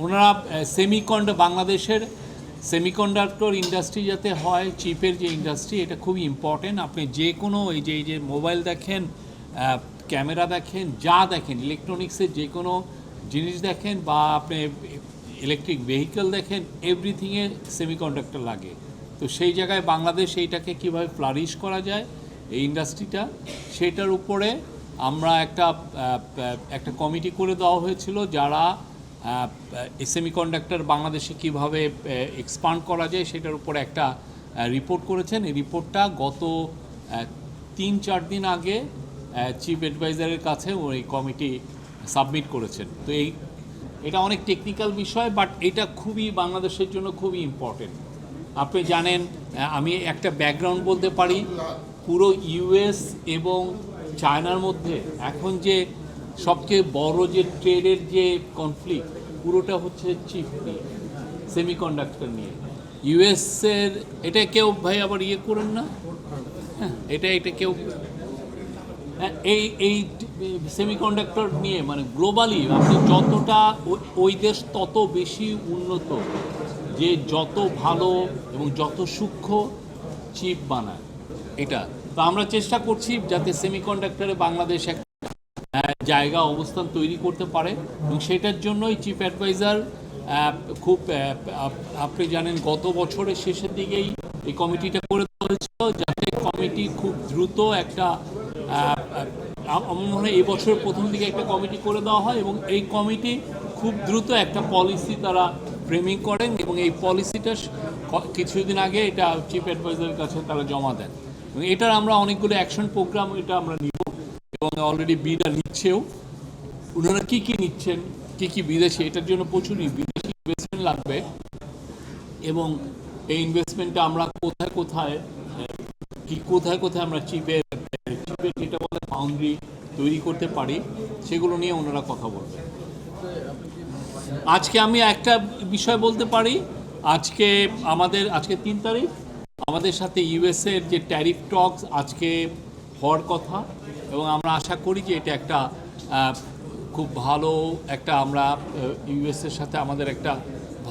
ওনারা বাংলাদেশের semiconductor industry যাতে হয়, চিপের যে ইন্ডাস্ট্রি, এটা খুবই ইম্পর্টেন্ট। আপনি যে কোনো এই যে মোবাইল দেখেন, ক্যামেরা দেখেন, যা দেখেন, ইলেকট্রনিক্সের যে কোনো জিনিস দেখেন, বা আপনি ইলেকট্রিক ভেহিকেল দেখেন, এভরিথিংয়ে সেমিকন্ডাক্টর লাগে। তো সেই জায়গায় বাংলাদেশ এইটাকে কীভাবে ফ্লারিশ করা যায়, এই ইন্ডাস্ট্রিটা, সেটার উপরে আমরা একটা কমিটি করে দেওয়া হয়েছিল, যারা সেমিকন্ডাক্টর বাংলাদেশে কীভাবে এক্সপান্ড করা যায় সেটার উপরে একটা রিপোর্ট করেছেন। এই রিপোর্টটা গত 3-4 দিন আগে চিফ অ্যাডভাইজারের কাছে ওই কমিটি সাবমিট করেছেন। তো এটা অনেক টেকনিক্যাল বিষয়, বাট এটা খুবই বাংলাদেশের জন্য খুবই ইম্পর্টেন্ট। আপনি জানেন, আমি একটা ব্যাকগ্রাউন্ড বলতে পারি, পুরো ইউএস এবং চায়নার মধ্যে এখন যে সবচেয়ে বড় যে ট্রেডের যে কনফ্লিক্ট, পুরোটা হচ্ছে চিপ নিয়ে, সেমিকন্ডাক্টর নিয়ে। ইউএসের এটা কেউ ভাই আবার করেন না, হ্যাঁ, এটা কেউ এই সেমিকন্ডাক্টর নিয়ে, মানে গ্লোবালি আপনি যতটা ওই দেশ তত বেশি উন্নত, যে যত ভালো এবং যত সূক্ষ্ম চিপ বানায় এটা। তো আমরা চেষ্টা করছি যাতে সেমিকন্ডাক্টরে বাংলাদেশ একটা জায়গা অবস্থান তৈরি করতে পারে, এবং সেটার জন্যই চিফ অ্যাডভাইজার খুব আপনি জানেন গত বছরের শেষের দিকেই এই কমিটিটা করে দেওয়া হয়েছিল, যাতে কমিটি খুব দ্রুত একটা আমার মনে হয় এই বছরের প্রথম দিকে একটা কমিটি করে দেওয়া হয়, এবং এই কমিটি খুব দ্রুত একটা পলিসি তারা ফ্রেমিং করেন, এবং এই পলিসিটা কিছুদিন আগে এটা চিফ অ্যাডভাইজারের কাছে তারা জমা দেন, এবং এটার আমরা অনেকগুলো অ্যাকশন প্রোগ্রাম এটা আমরা নিব, এবং অলরেডি বিডা নিচ্ছেও। ওনারা কী নিচ্ছেন, কী বিদেশি, এটার জন্য প্রচুর বিদেশি ইনভেস্টমেন্ট লাগবে, এবং এই ইনভেস্টমেন্টটা আমরা কোথায় কোথায় আমরা চিপের যেটা বলে ফাউন্ড্রি তৈরি করতে পারি, সেগুলো নিয়ে ওনারা কথা বলবেন। আজকে আমি একটা বিষয় বলতে পারি, আজকে 3 তারিখ আমাদের সাথে ইউএসের যে ট্যারিফ টক্স আজকে হওয়ার কথা, এবং আমরা আশা করি যে এটা একটা খুব ভালো একটা, আমরা ইউএসের সাথে আমাদের একটা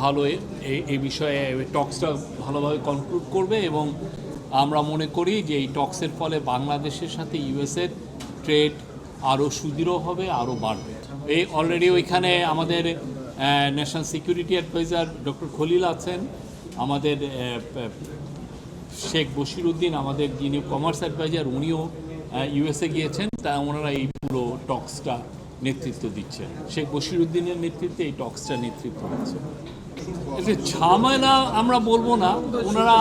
ভালো এই বিষয়ে টক্সটা ভালোভাবে কনক্লুড করবে, এবং আমরা মনে করি যে এই টক্সের ফলে বাংলাদেশের সাথে ইউএসের ট্রেড আরও সুদৃঢ় হবে, আরও বাড়বে। এই অলরেডি ওইখানে আমাদের national security adviser doctor Khalil আছেন, আমাদের শেখ বশিরউদ্দিন আমাদের যিনি কমার্স অ্যাডভাইজার, উনিও ইউএসএ গিয়েছেন, তা ওনারা এই পুরো টক্সটা নেতৃত্ব দিচ্ছেন। শেখ বশিরউদ্দিনের নেতৃত্বে এই টক্সটা নেতৃত্ব দিচ্ছে। ঝামেলা আমরা বলবো না, ওনারা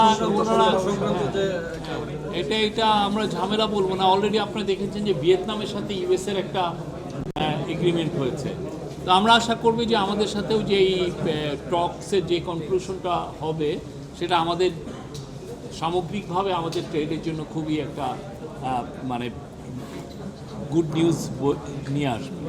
এটা আমরা ঝামেলা বলবো না। অলরেডি আপনারা দেখেছেন যে ভিয়েতনামের সাথে ইউএসের একটা এগ্রিমেন্ট হয়েছে। তো আমরা আশা করব যে আমাদের সাথেও যে এই টক্সের যে কনক্লুশনটা হবে, সেটা আমাদের সামগ্রিকভাবে আমাদের ট্রেডের জন্য খুবই একটা মানে গুড নিউজ নিয়ে আসবে।